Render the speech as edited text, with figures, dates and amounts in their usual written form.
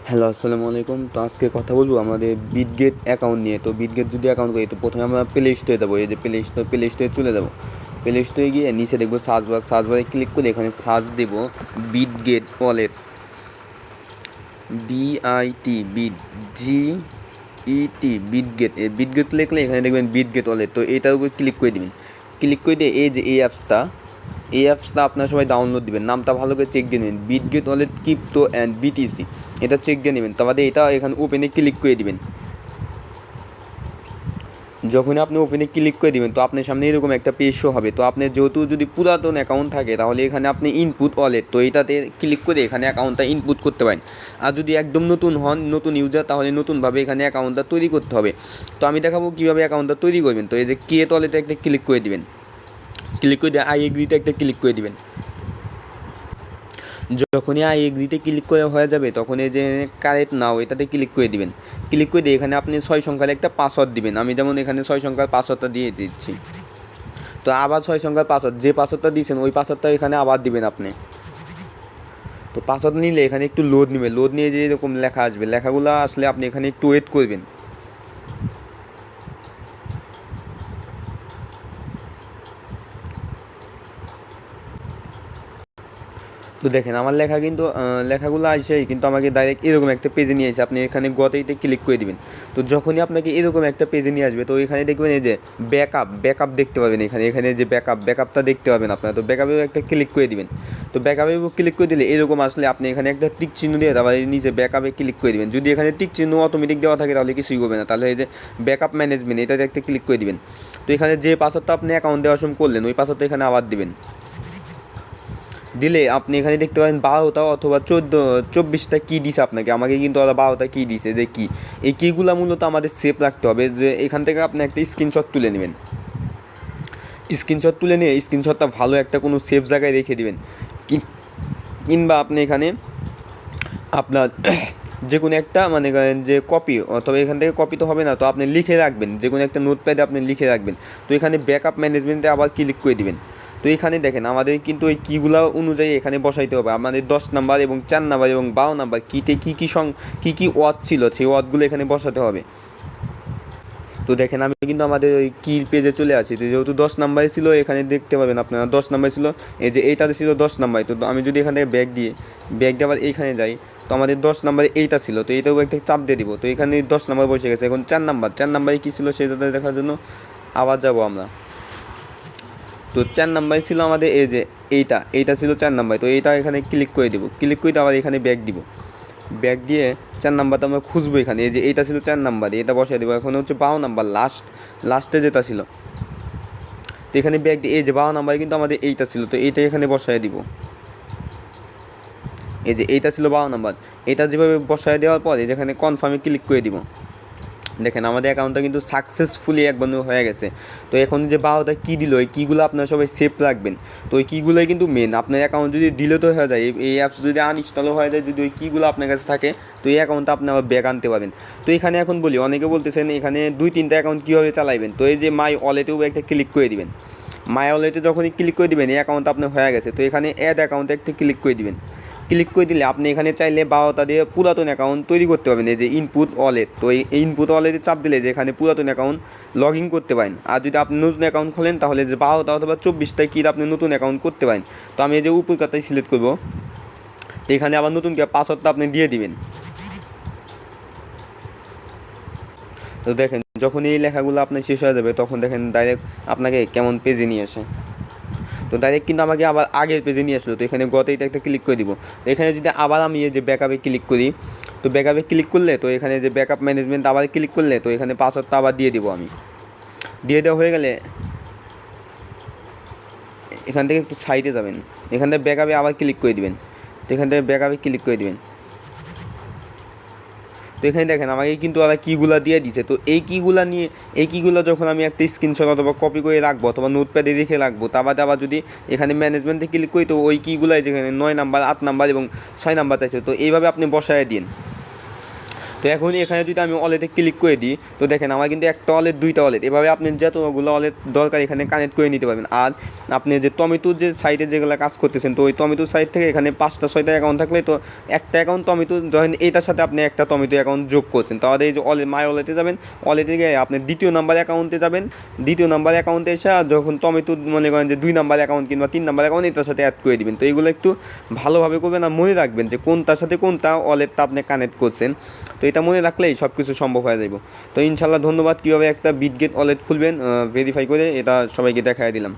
Hello, আসসালামু আলাইকুম। তো আজকে কথা বলবো আমাদের বিটগেট অ্যাকাউন্ট নিয়ে। তো বিটগেট যদি অ্যাকাউন্ট করি তো প্রথমে আমরা প্লে স্টোরে যাবো। এই যে প্লে স্টোরে চলে যাবো। প্লে স্টোরে গিয়ে নিচে দেখবো সার্চ বারে ক্লিক করে এখানে সার্চ দেবো Bitget wallet, BIT bit GET Bitget. Bitget লিখলে এখানে দেখবেন বিটগেট ওয়ালেট। তো এটার উপর ক্লিক করে দিবেন। ক্লিক করে দিয়ে এই যে এই অ্যাপসটা আপনারা সবাই ডাউনলোড দিবেন। নামটা ভালো করে চেক দিয়ে নেবেন, Bitget wallet crypto and BTC. এটা চেক দিয়ে নেবেন। তারপরে এটা এখানে ওপেনে ক্লিক করে দিবেন। যখন আপনি ওপেনে ক্লিক করে দিবেন তো আপনার সামনে এরকম একটা পেজ শো হবে। তো আপনার যেহেতু যদি পুরাতন অ্যাকাউন্ট থাকে তাহলে এখানে আপনি ইনপুট ওয়ালেট, তো এটাতে ক্লিক করে এখানে অ্যাকাউন্টটা ইনপুট করতে পারেন। আর যদি একদম নতুন হন, নতুন ইউজার, তাহলে নতুনভাবে এখানে অ্যাকাউন্টটা তৈরি করতে হবে। তো আমি দেখাবো কীভাবে অ্যাকাউন্টটা তৈরি করবেন। তো এই যে ক্রিয়েট ওয়ালেটে একটা ক্লিক করে দিবেন। ক্লিক করে দিয়ে আই এগ্রিতে একটা ক্লিক করে দিবেন। যখনই আই এগ্রিতে ক্লিক করে হয়ে যাবে তখন এই যে কারেক্ট নাও এটাতে ক্লিক করে দিবেন। ক্লিক করে দিয়ে এখানে আপনি 6 সংখ্যার একটা পাসওয়ার্ড দিবেন। আমি যেমন এখানে 6 সংখ্যার পাসওয়ার্ডটা দিয়ে দিচ্ছি। তো আবার 6 সংখ্যার পাসওয়ার্ড, যে পাসওয়ার্ডটা দিয়েছেন ওই পাসওয়ার্ডটা এখানে আবার দিবেন আপনি। তো পাসওয়ার্ড নিলে এখানে একটু লোড নেবে। লোড নিয়ে যে এরকম লেখা আসবে, লেখাগুলো আসলে আপনি এখানে একটু ওয়েট করবেন। তো দেখেন আমার লেখা কিন্তু লেখাগুলো আসেই কিন্তু আমাকে ডাইরেক্ট এরকম একটা পেজে নিয়ে আসে। আপনি এখানে গতেইতে ক্লিক করে দিবেন। তো যখনই আপনাকে এরকম একটা পেজে নিয়ে আসবে তো এখানে দেখবেন এই যে ব্যাকআপ দেখতে পাবেন। এখানে যে ব্যাকআপটা দেখতে পাবেন আপনারা। তো ব্যাকআপেও একটা ক্লিক করে দিবেন। তো ব্যাকআপে ক্লিক করে দিলে এরকম আসলে আপনি এখানে একটা টিক চিহ্ন দিয়ে তারপরে নিচে ব্যাকআপে ক্লিক করে দিবেন। যদি এখানে টিক চিহ্ন অটোমেটিক দেওয়া থাকে তাহলে কিছুই হবে না। তাহলে এই যে ব্যাকআপ ম্যানেজমেন্ট এটাতে একটা ক্লিক করে দিবেন। তো এখানে যে পাসওয়ার্ডটা আপনি অ্যাকাউন্ট দেওয়ার সময় করলেন ওই পাসওয়ার্ডটা এখানে আবার দিবেন। দিলে আপনি এখানে দেখতে পাবেন 12টা অথবা 24টা কী দিছে আপনাকে। আমাকে কিন্তু ওরা 12টা কী দিছে, যে কী এই কীগুলো মূলত আমাদের সেভ রাখতে হবে। যে এখান থেকে আপনি একটা স্ক্রিনশট তুলে নেবেন। স্ক্রিনশট তুলে নিয়ে স্ক্রিনশটটা ভালো একটা কোনো সেভ জায়গায় রেখে দিবেন। কিংবা আপনি এখানে আপনার যে কোনো একটা মানে যে কপি, অথবা এখান থেকে কপি তো হবে না, তো আপনি লিখে রাখবেন, যে কোনো একটা নোটপ্যাডে আপনি লিখে রাখবেন। তো এখানে ব্যাকআপ ম্যানেজমেন্টে আবার ক্লিক করে দিবেন। তো এখানে দেখেন আমাদের কিন্তু ওই কীগুলো অনুযায়ী এখানে বসাইতে হবে। আমাদের 10 নাম্বার এবং 4 নাম্বার এবং 12 নাম্বার কীতে কী ওয়ার্ড ছিল সেই ওয়ার্ডগুলো এখানে বসাতে হবে। তো দেখেন আমি কিন্তু আমাদের ওই কি পেজে চলে আসি। তো যেহেতু 10 নাম্বারে ছিল এখানে দেখতে পাবেন আপনারা 10 নাম্বার ছিল, এই যে এইটাতে ছিল 10 নাম্বারে। তো আমি যদি এখান থেকে ব্যাক দিয়ে আবার এইখানে যাই তো আমাদের 10 নাম্বারে এইটা ছিল। তো এইটাও একটা চাপ দিয়ে দিব। তো এখানে 10 নাম্বার বসে গেছে। এখন 4 নাম্বারে কী ছিল সেটা দেখার জন্য আবার যাব আমরা। তো 4 নাম্বারে ছিল আমাদের এই যে এইটা ছিল 4 নাম্বারে। তো এইটা এখানে ক্লিক করে দিব। ক্লিক করে আবার এখানে ব্যাক দিব। ব্যাক দিয়ে 4 নাম্বারটা আমরা খুঁজবো এখানে। এই যে এইটা ছিল 4 নাম্বারে, এটা বসাই দেবো। এখন হচ্ছে 12 নাম্বার লাস্টে যেটা ছিল। তো এখানে ব্যাক দিয়ে এই যে 12 নাম্বারে কিন্তু আমাদের এইটা ছিল, তো এইটা এখানে বসাই দিব। এই যে এইটা ছিল 12 নাম্বার। এটা যেভাবে বসায় দেওয়ার পর এই যেখানে কনফার্মে ক্লিক করে দিব। দেখেন আমাদের অ্যাকাউন্টটা কিন্তু সাকসেসফুলি একবার হয়ে গেছে। তো এখন যে 12টা কী দিল, এই কীগুলো আপনারা সবাই সেভ রাখবেন। তো ওই কীগুলোই কিন্তু মেন। আপনার অ্যাকাউন্ট যদি ডিলিটও হয়ে যায়, এই অ্যাপস যদি আনইনস্টলও হয়ে যায়, যদি ওই কীগুলো আপনার কাছে থাকে তো এই অ্যাকাউন্টটা আপনি আবার ব্যাক আনতে পারবেন। তো এখানে এখন বলি, অনেকে বলতেছেন এখানে 2-3টা অ্যাকাউন্ট কীভাবে চালাবেন। তো এই যে মাই ওয়ালেটেও একটা ক্লিক করে দিবেন। মাই ওয়ালেটে যখনই ক্লিক করে দিবেন এই অ্যাকাউন্ট আপনার হয়ে গেছে। তো এখানে অ্যাড অ্যাকাউন্টে একটা ক্লিক করে দিবেন। ক্লিক করে দিলে আপনি এখানে চাইলে 12টা দিয়ে পুরাতন অ্যাকাউন্ট তৈরি করতে পারবেন। এই যে ইনপুট ওয়ালেট, তো এই ইনপুট ওয়ালেটে চাপ দিলে যে এখানে পুরাতন অ্যাকাউন্ট লগ ইন করতে পারেন। আর যদি আপনি নতুন অ্যাকাউন্ট খোলেন তাহলে যে 12টা অথবা 24টায় কি আপনি নতুন অ্যাকাউন্ট করতে পারেন। তো আমি এই যে উপর কথাই সিলেক্ট করবো। তো এখানে আবার নতুন পাসওয়ার্ডটা আপনি দিয়ে দিবেন। তো দেখেন যখন এই লেখাগুলো আপনার শেষ হয়ে যাবে তখন দেখেন ডাইরেক্ট আপনাকে কেমন পেজে নিয়ে আসে। তো ডাইরেক্ট কিন্তু আমাকে আবার আগের পেজে নিয়ে আসলো। তো এখানে গতেইটা একটা ক্লিক করে দিব। তো এখানে যদি আবার আমি এই যে ব্যাকআপে ক্লিক করি, তো ব্যাকআপে ক্লিক করলে তো এখানে যে ব্যাকআপ ম্যানেজমেন্ট আবার ক্লিক করলে তো এখানে পাসওয়ার্ডটা আবার দিয়ে দিব। আমি দিয়ে দেওয়া হয়ে গেলে এখান থেকে একটু সাইডে যাবেন। এখান থেকে ব্যাকআপে আবার ক্লিক করে দিবেন। তো এখান থেকে ব্যাকআপে ক্লিক করে দিবেন। তো এখানে দেখেন আমাকে কিন্তু ওরা কীগুলো দিয়ে দিছে। তো এই কীগুলো যখন আমি একটা স্ক্রিনশট অথবা কপি করে রাখবো অথবা নোটপ্যাডে রেখে রাখবো, তারপরে আবার যদি এখানে ম্যানেজমেন্টে ক্লিক করি তো ওই কীগুলোই যেখানে 9 নাম্বার 8 নাম্বার এবং 6 নাম্বার চাইছে, তো এইভাবে আপনি বসায় দিন। তো তো এখন এখানে যদি আমি ওয়ালেটে ক্লিক করে দিই, তো দেখেন আমার কিন্তু একটা ওয়ালেট, দুইটা ওয়ালেট, এভাবে আপনি যতগুলো ওয়ালেট দরকার এখানে কানেক্ট করে নিতে পারবেন। আর আপনি যে টমেটোর যে সাইটে যেগুলো কাজ করতেছেন, তো ওই টমেটোর সাইট থেকে এখানে 5টা 6টা অ্যাকাউন্ট থাকলে, তো একটা অ্যাকাউন্ট টমেটো ধরেন এইটার সাথে আপনি একটা টমেটো অ্যাকাউন্ট যোগ করছেন, তাহলে এই যে মাই ওয়ালেটে যাবেন, ওয়ালেটে গিয়ে আপনি দ্বিতীয় নাম্বার অ্যাকাউন্টে যাবেন, দ্বিতীয় নাম্বার অ্যাকাউন্টে এসে যখন টমেটো মনে করেন যে 2 নাম্বার অ্যাকাউন্ট কিংবা 3 নাম্বার অ্যাকাউন্ট এটার সাথে অ্যাড করে দিবেন। তো এইগুলো একটু ভালোভাবে করবেন আর মনে রাখবেন যে কোনটার সাথে কোনটা ওয়ালেটটা আপনি কানেক্ট করছেন। তো এটা মনে রাখলেই সব কিছু সম্ভব হয়ে যাবে। তো ইনশাল্লাহ ধন্যবাদ। কীভাবে একটা বিটগেট ওয়ালেট খুলবেন ভেরিফাই করে, এটা সবাইকে দেখাই দিলাম।